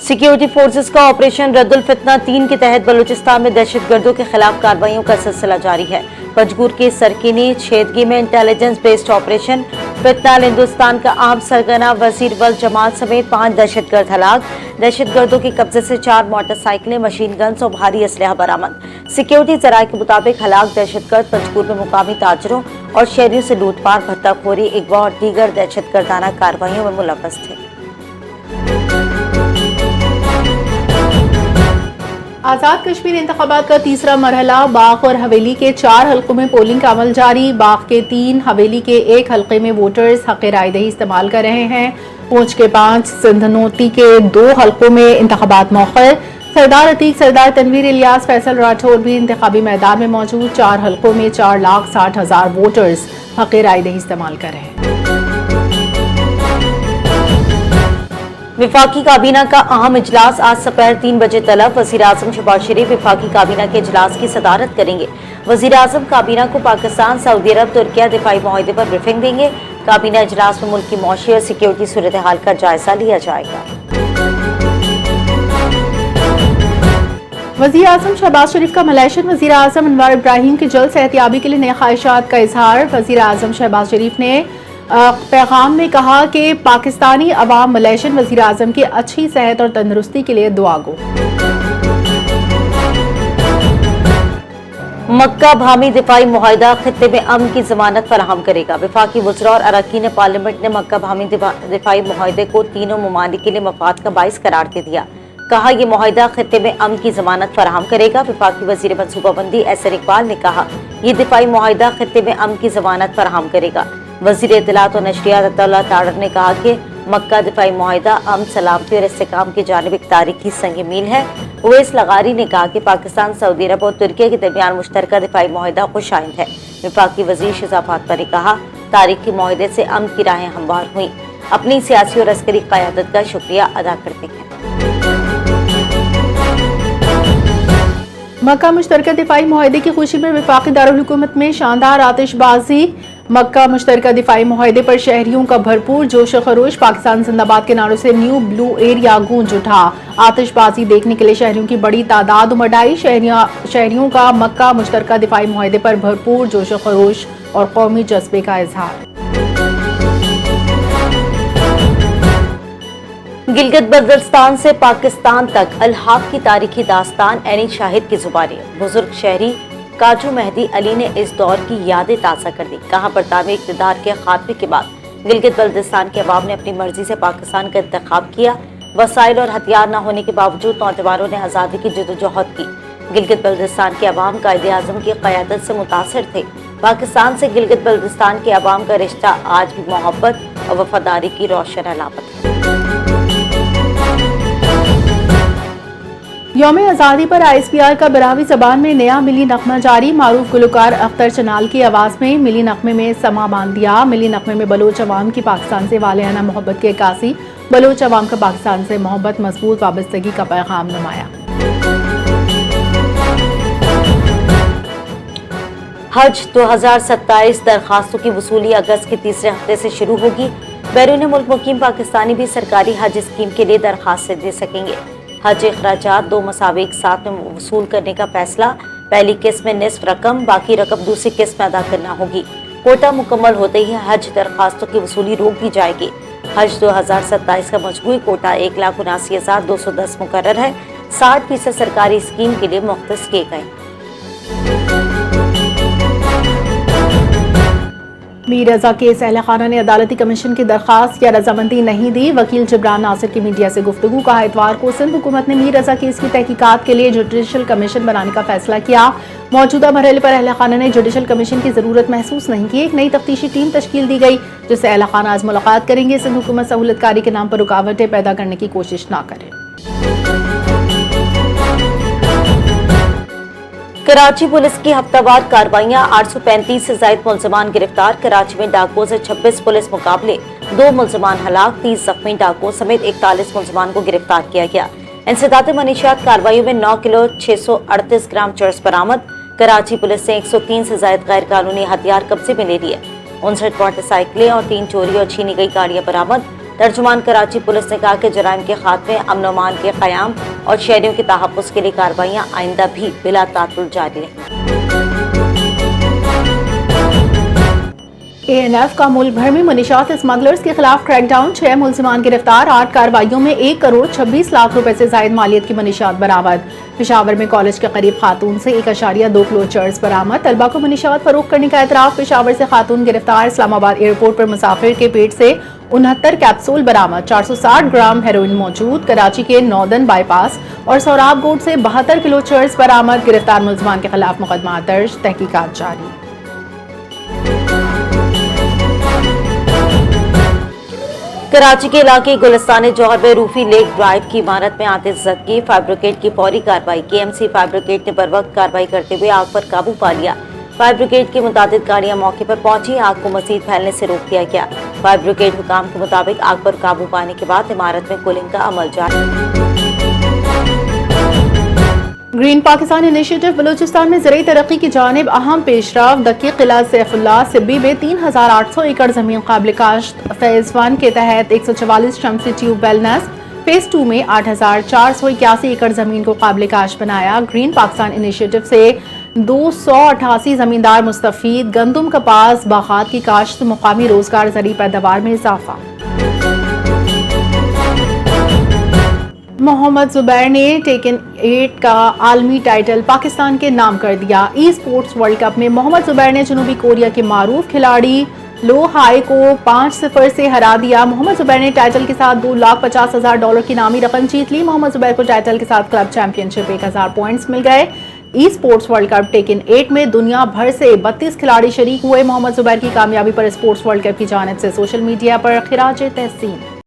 Security forces का operation Raddul फितना 3 के तहत बलूचिस्तान में दहशतगर्दों के खिलाफ कार्रवाइयों का सिलसिला जारी है। पंजगूर के सरकीनी क्षेत्र में इंटेलिजेंस बेस्ड ऑपरेशन फितनाल हिंदुस्तान का अहम सरगना वजीर वल जमात समेत 5 दहशतगर्द हलाक। दहशतगर्दों के कब्जे से 4 मोटरसाइकिलें, मशीन गन्स और भारी असलहा बरामद। सिक्योरिटी जराये के मुताबिक हलाक दहशतगर्द पंजगूर में मुकामी ताजरों और शहरियों से लूटपाट, भत्ताखोरी, अगवा और दीगर दहशतगर्दाना कार्रवाइयों में मुलव्वस थे। आज़ाद कश्मीर इंतखाबात का तीसरा मरहला बाग और हवेली के 4 हल्कों में पोलिंग का अमल जारी। बाग के 3, हवेली के 1 हल्के में वोटर्स हक़ राय दही इस्तेमाल कर रहे हैं। पूंछ के 5, सिंधनोती के 2 हल्कों में इंतखाबात मौखर। सरदार अतीक, सरदार तनवीर इलियास, फैसल राठौर भी इंतखाबी मैदान में मौजूद। 4 हल्कों में 4,60,000 वोटर्स हक़ राय दही इस्तेमाल कर रहे हैं। विफाकी काबीना का अहम इजलास आज दोपहर 3 बजे तलब। वज़ीर आज़म शहबाज शरीफ विफाकी काबीना के इजलास की सदारत करेंगे। वज़ीर आज़म काबीना को पाकिस्तान, सऊदी अरब, तुर्किया दिफाई मुआहदे पर ब्रीफिंग देंगे। काबीना इजलास में मुल्क की मौशी और सिक्योरिटी सूरत हाल का जायजा लिया जाएगा। वज़ीर आज़म शहबाज शरीफ का मलेशियन वज़ीर आज़म अनवर इब्राहिम की जल्द सेहतियाबी के लिए नए ख्वाहिशात का इजहार। वज़ीर आज़म शहबाज शरीफ ने पैगाम में कहा कि पाकिस्तानी अवाम मलेशियन वज़ीर आज़म की अच्छी सेहत और तंदुरुस्ती के लिए दुआ गो। मक्का भामी दिफाई मुआहिदा खित्ते में अमन की जमानत फराहम करेगा। वफाकी वज़रा और अरकान पार्लियामेंट ने मक्का भामी दिफाई मुआहिदे को तीनों ममालिक के लिए मफाद का बाइस करार दे दिया। कहा यह मुआहिदा खित्ते में अमन की जमानत फराहम करेगा। वफाकी वज़ीर मनसूबाबंदी एसर इकबाल ने कहा यह दिफाई मुआहिदा खित्ते में अमन की जमानत फराहम करेगा। वज़ीर इत्तलात और नशरियात अब्दुल्ला तारड़ ने कहा कि मक्का दिफाई मुआहिदा अमन, सलामती और इस्तेहकाम की जानिब एक तारीखी संग मील है। उवैस लगारी ने कहा कि पाकिस्तान, सऊदी अरब और तुर्किया के दरमियान मुश्तरका दिफाई मुआहिदा खुशाइंद है। वफाकी वज़ीर शिज़ा फातिमा ने कहा तारीखी मुआहिदे से अमन की राहें हमवार हुई। अपनी सियासी और अस्करी क़यादत का शुक्रिया अदा करते हैं। मक्का मुश्तरका दिफाई मुआहिदे की खुशी में वफाकी दारुल हुकूमत में शानदार आतिशबाजी। मक्का मुश्तरका दिफाई मुआहिदे पर शहरियों का भरपूर जोश खरोश। पाकिस्तान जिंदाबाद के नारों से न्यू ब्लू एरिया गूंज उठा। आतिशबाजी देखने के लिए शहरियों की बड़ी तादाद उमड़ आई। शहरियों का मक्का मुश्तरका दिफाई मुआहिदे पर भरपूर जोश खरोश और कौमी जज्बे का इजहार। गिलगित बल्तिस्तान से पाकिस्तान तक अल्हाक की तारीखी दास्तान एनी शाहिद की जुबानी। बुजुर्ग शहरी काजू मेहदी अली ने इस दौर की यादें ताज़ा कर दी। कहा बरतानवी इक़्तिदार के खात्मे के बाद गिलगित बल्तिस्तान के अवाम ने अपनी मर्जी से पाकिस्तान का इंतखाब किया। वसाइल और हथियार न होने के बावजूद नौजवानों ने आज़ादी की जदोजहद की। गिलगित बल्तिस्तान के अवाम कायदे आज़म की क़यादत से मुतासर थे। पाकिस्तान से गिलगित बल्तिस्तान के अवाम का रिश्ता आज भी मोहब्बत और वफादारी की रोशन अलामत है। यौम आज़ादी पर ISPR का बरावी ज़बान में नया मिली नगमा जारी। मारूफ गुलकार अख्तर चनाल की आवाज़ में मिली नगमे में समा बांध दिया। मिली नगमे में बलोच अवाम की पाकिस्तान से वालियाना मोहब्बत की अक्कासी। बलोच अवाम का पाकिस्तान से मोहब्बत, मजबूत वाबस्तगी का पैगाम नुमाया। हज 2027 दरखास्तों की वसूली अगस्त के तीसरे हफ्ते से शुरू होगी। बैरून मुल्क मुकीम पाकिस्तानी भी सरकारी हज स्कीम के लिए दरखास्त दे सकेंगे। हज अखराजात 2 मसावे एक साथ में वसूल करने का फैसला। पहली किस्त में निस्फ रकम, बाकी रकम दूसरी किस्त में अदा करना होगी। कोटा मुकम्मल होते ही हज दरखास्तों की वसूली रोक दी जाएगी। हज 2027 का मजमूई कोटा 1,79,210 मुकर्रर है। 60% सरकारी स्कीम के लिए मुख्तस किए गए। मीर रजा केस अहल खाना ने अदालती कमीशन की दरखास्त या रजामंदी नहीं दी। वकील जिब्रान नासिर की मीडिया से गुफ्तगू। कहा इतवार को सिंध हुकूमत ने मीर रजा केस की तहकीकात के लिए जुडिशल कमीशन बनाने का फैसला किया। मौजूदा मरहले पर अहल खाना ने जुडिशल कमीशन की जरूरत महसूस नहीं की। एक नई तफ्तीशी टीम तश्कील दी गई जिससे अहल खाना आज मुलाकात करेंगे। सिंध हुकूमत सहूलतकारी के नाम पर रुकावटें पैदा करने की कोशिश न करे। कराची पुलिस की हफ्तावार कार्रवाइयां। 835 से ज्यादा मुलजमान गिरफ्तार। कराची में डाकुओं से 26 पुलिस मुकाबले, 2 मुलजमान हलाक, 30 जख्मी। डाकुओं समेत 41 मुलजमान को गिरफ्तार किया गया। इंसदाद मनीशियात कार्रवाइयों में 9 किलो 638 ग्राम चरस बरामद। कराची पुलिस ने 103 से ज्यादा गैर कानूनी हथियार कब्जे में ले लिए। 59 मोटरसाइकिलें और 3 चोरी और छीनी गई गाड़ियां बरामद। ترجمان کراچی پولیس نے کہا کہ جرائم کے خاتمے، امن و امان کے قیام اور شہریوں کے تحفظ کے لیے کارروائیاں آئندہ بھی بلا تعطل جاری رہیں۔ ANF کا ملک بھر میں منشیات اسمگلرز کے خلاف کریک ڈاؤن، 6 ملزمان گرفتار، 8 کارروائیوں میں 1 کروڑ 26 لاکھ روپے سے زائد مالیت کی منشیات برآمد۔ پشاور میں کالج کے قریب خاتون سے 1.2 کلو چرس برآمد۔ طلبہ کو منشیات فروخت کرنے کا اعتراف، پشاور سے خاتون گرفتار۔ اسلام آباد ایئرپورٹ پر مسافر کے پیٹ سے 69 کیپسول برآمد، 460 گرام ہیروئن موجود۔ کراچی کے ناردرن بائی پاس اور سوراب گوٹ سے 72 کلو چرس برآمد۔ گرفتار ملزمان کے خلاف مقدمات درج، تحقیقات جاری۔ کراچی کے علاقے گلستان جوہر میں روفی لیک ڈرائیو کی عمارت میں آتش زدگی، فائر بریگیڈ کی فوری کارروائی۔ KMC فائر بریگیڈ نے بروقت کارروائی کرتے ہوئے آگ پر قابو پا لیا۔ فائر بریگیڈ کی متعدد گاڑیاں موقع پر پہنچی، آگ کو مزید پھیلنے سے روک دیا گیا۔ فائر بریگیڈ حکام کے مطابق آگ پر قابو پانے کے بعد عمارت میں کولنگ کا عمل جاری۔ گرین پاکستان انیشیٹو بلوچستان میں زرعی ترقی کی جانب اہم پیش رفت۔ دکی قلعہ سیف اللہ سبی میں 3800 ایکڑ زمین قابل کاشت۔ فیز 1 کے تحت 144 شمسی ٹیوب ویل نصب۔ فیز 2 میں 8481 ایکڑ زمین کو قابل کاشت بنایا۔ گرین پاکستان انیشیٹو سے 288 زمیندار مستفید۔ گندم، کپاس، باغات کی کاشت، مقامی روزگار، زرعی پیداوار میں اضافہ۔ محمد زبیر نے ٹیکن 8 کا عالمی ٹائٹل پاکستان کے نام کر دیا۔ ای اسپورٹس ورلڈ کپ میں محمد زبیر نے جنوبی کوریا کے معروف کھلاڑی لو ہائی کو 5-0 سے ہرا دیا۔ محمد زبیر نے ٹائٹل کے ساتھ $2,50,000 کی نامی رقم جیت لی۔ محمد زبیر کو ٹائٹل کے ساتھ کلب چیمپئن شپ 1000 پوائنٹس مل گئے۔ E sports world cup taken 8 میں دنیا بھر سے 32 کھلاڑی شریک ہوئے۔ محمد زبیر کی کامیابی پر اسپورٹس ورلڈ کپ کی جانب سے سوشل میڈیا پر خراج تحسین۔